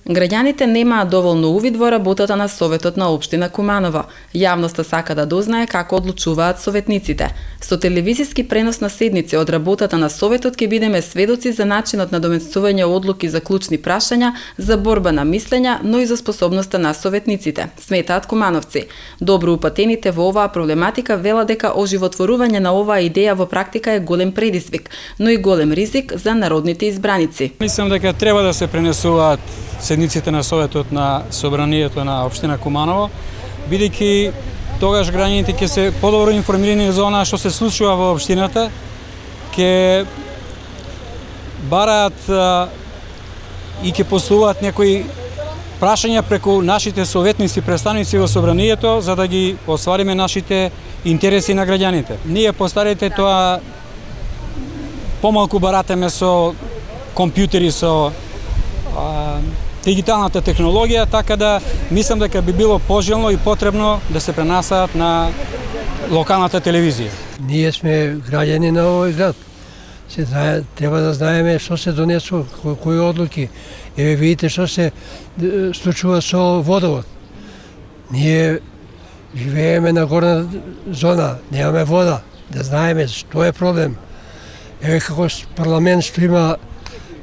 Граѓаните немаат доволно увид во работата на Советот на општина Куманово. Јавноста сака да дознае како одлучуваат советниците. Со телевизиски пренос на седници од работата на Советот ќе бидеме сведоци за начинот на донесување одлуки за клучни прашања, за борба на мислења, но и за способноста на советниците, сметаат кумановци. Добро упатените во оваа проблематика велат дека оживотворување на оваа идеја во практика е голем предизвик, но и голем ризик за народните избраници. Мислам дека треба да се пренесуваат седниците на Советот на Собранието на општина Куманово, бидејќи тогаш граѓаните ќе се подобро информирани за она што се случува во општината, ќе бараат и ќе поставуваат некои прашања преку нашите советници представници во Собранието за да ги оствариме нашите интереси на граѓаните. Ние постарите тоа помалку баратаме со компјутери, со дигиталната технологија, така да мислам дека би било пожелно и потребно да се пренасаат на локалната телевизија. Ние сме граѓани на овој град. Треба да знаеме што се донесува, кои одлуки. Еве видите што се случува со водовод. Ние живееме на горна зона, немаме вода. Да знаеме што е проблем. Еве како парламент што има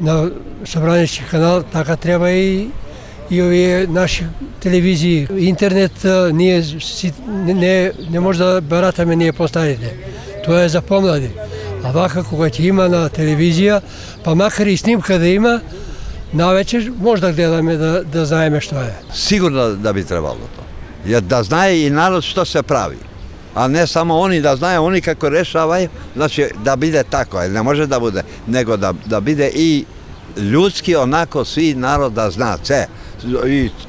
на Собранички канал, така треба и овие наши телевизии. Интернет ние не може да баратаме ние постарите. Тоа е за помлади. А вака кога ќе има на телевизија, па макар и снимка да има, навечер може да гледаме да знаеме што е. Сигурно да би требало тоа. Да знае и народ што се прави. А не само они да знае, они како решавају, значи да биде тако, не може да буде, него да биде и ljudski onako svi narod da zna, sve.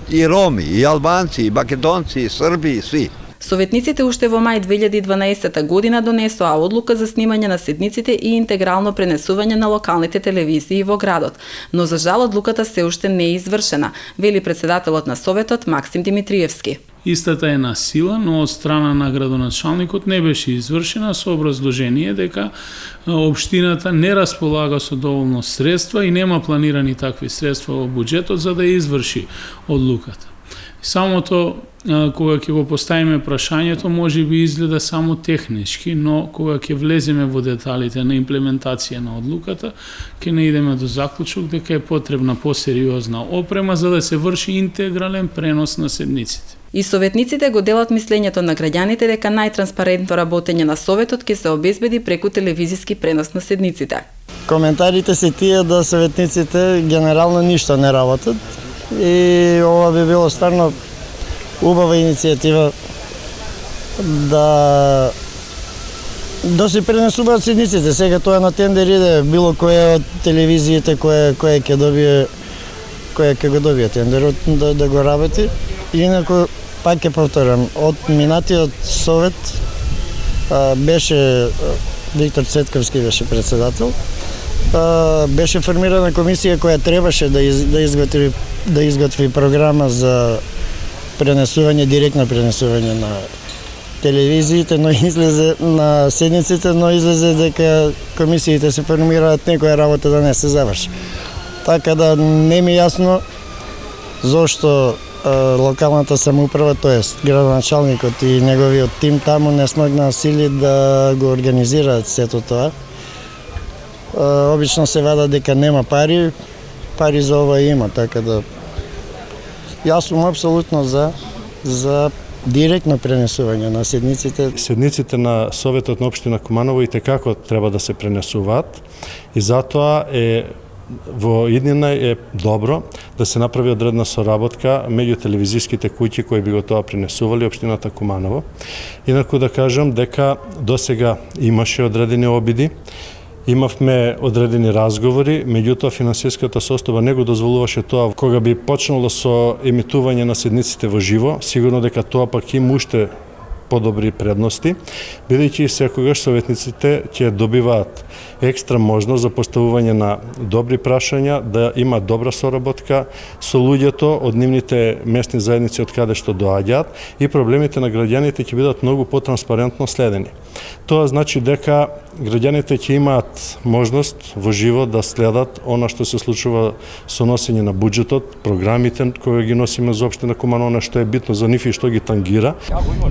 I Romi, i Albanci, i Makedonci, i Srbi, i svi. Советниците уште во мај 2012 година донесоа одлука за снимање на седниците и интегрално пренесување на локалните телевизии во градот, но за жал одлуката се уште не е извршена, вели председателот на Советот Максим Димитриевски. Истата е на сила, но од страна на градоначалникот не беше извршена со образложение дека општината не располага со доволно средства и нема планирани такви средства во буџетот за да изврши одлуката. Самото кога ќе го поставиме прашањето може би изгледа само технички, но кога ќе влеземе во деталите на имплементација на одлуката, ќе не идеме до заклучок дека е потребна посериозна опрема за да се врши интегрален пренос на седниците. И советниците го делат мислењето на граѓаните дека најтранспарентно работење на Советот ќе се обезбеди преку телевизиски пренос на седниците. Коментарите се тие да советниците генерално ништо не работат и ова би било стварно убава иницијатива да се пренесуваат седниците. Сега тоа на тендер иде било која од телевизиите која ќе го добие тендерот да го работи. Инаку пак ќе повторам, од минатиот совет беше Виктор Цетковски беше председател. Беше формирана комисија која требаше да изготви програма за пренесување, директно пренесување на телевизиите, но излезе на седниците, но излезе дека комисиите се формираат, некоја работа да не се заврши. Така да не ми јасно зошто локалната самоуправа, тоест градоначалникот и неговиот тим таму не смогнаа сили да го организираат сето тоа. Обично се вада дека нема пари за ова има, така да јас сум апсолутно за директно пренесување на седниците. Седниците на Советот на општина Куманово и текако треба да се пренесуваат и затоа во иднина е добро да се направи одредна соработка меѓу телевизиските куќи кои би го тоа пренесували општината Куманово. Инаку да кажам дека досега имаше одредени обиди, имавме одредени разговори, меѓутоа финансиската состојба не го дозволуваше тоа. Кога би почнало со емитување на седниците во живо, сигурно дека тоа пак има уште подобри предности, бидејќи секогаш советниците ќе добиваат екстра можност за поставување на добри прашања, да има добра соработка со луѓето од нивните местни заедници од каде што доаѓаат и проблемите на граѓаните ќе бидат многу потранспарентно следени. Тоа значи дека граѓаните ќе имаат можност во живо да следат она што се случува со носење на буџетот, програмите кои ги носиме за општина Куманово, што е битно за нив и што ги тангира.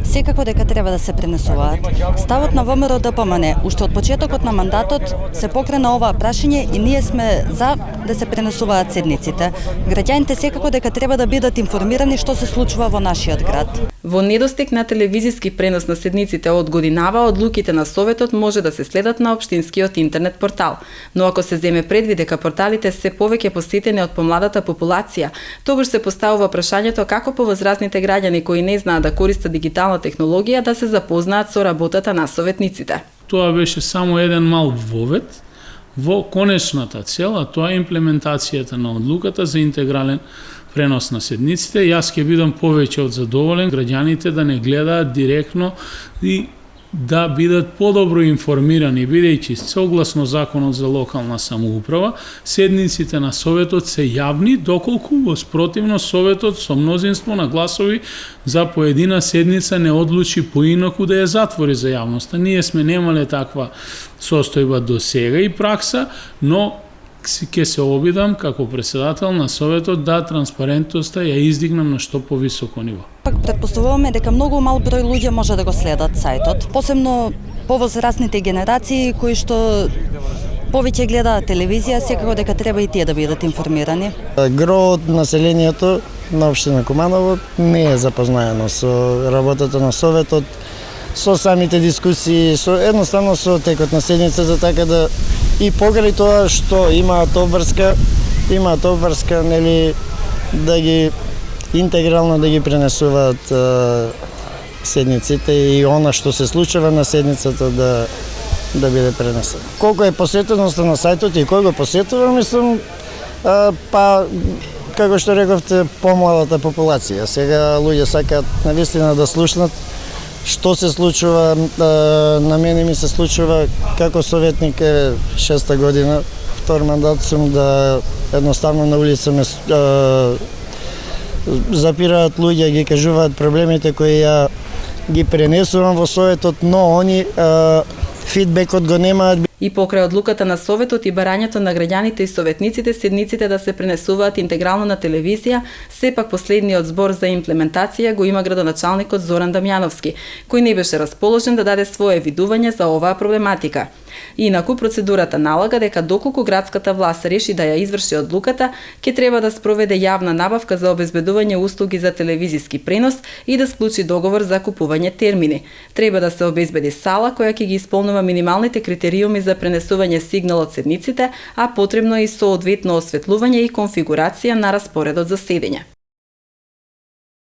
Секако дека треба да се пренесуваат. Ставот на ВМРО ДПМН уште од почетокот на мандатот се покрена оваа прашање и ние сме за да се пренесуваат седниците. Граѓаните секако дека треба да бидат информирани што се случува во нашиот град. Во недостиг на телевизиски пренос на седниците од годинава, одлуките на Советот може да се следат на општинскиот интернет портал. Но ако се земе предвид дека порталите се повеќе посетени од помладата популација, тогаш се поставува прашањето како повозрасните граѓани кои не знаат да користат дигитална технологија да се запознаат со работата на советниците. Тоа беше само еден мал вовед во конечната цел, а тоа е имплементацијата на одлуката за интегрален пренос на седниците. Јас ќе бидам повеќе од задоволен граѓаните да не гледаат директно и да бидат подобро информирани, бидејќи согласно Законот за локална самоуправа, седниците на Советот се јавни, доколку во спротивно Советот со мнозинство на гласови за поедина седница не одлучи поинаку да ја затвори за јавноста. Ние сме немале таква состојба до сега и пракса, но ќе се обидам како председател на Советот да транспарентноста ја издигнам на што повисоко ниво. Пак претпоставуваме дека многу мал број луѓе може да го следат сајтот, посебно повозрасните генерации кои што повеќе гледаат телевизија, секако дека треба и тие да бидат информирани. Гро од населението на општина Куманово не е запознаено со работата на Советот, со самите дискусии, едноставно со текот на седница, така да и покрај тоа што имаат обврска, нели, да ги интегрално да ги пренесуваат седниците и она што се случува на седницата да биде пренесено. Колку е посетеноста на сајтот и кој го посетува, мислам, па како што рековте, помладата популација. Сега луѓе сакаат навистина да слушнат што се случува. На мене ми се случува како советник 6-та година, втор мандат сум, да едноставно на улица ме запираат луѓе, ги кажуваат проблемите кои ја ги пренесувам во Советот, но они фидбекот го немаат. И покрај одлуката на Советот и барањето на граѓаните и советниците седниците да се пренесуваат интегрално на телевизија, сепак последниот збор за имплементација го има градоначалникот Зоран Дамјановски, кој не беше расположен да даде свое видување за оваа проблематика. Инаку процедурата налага дека доколку градската власт реши да ја изврши одлуката, ќе треба да спроведе јавна набавка за обезбедување услуги за телевизиски пренос и да склучи договор за купување термини. Треба да се обезбеди сала која ќе ги исполнува минималните критериуми за пренесување сигнал од седниците, а потребно е и соодветно осветлување и конфигурација на распоредот за седење.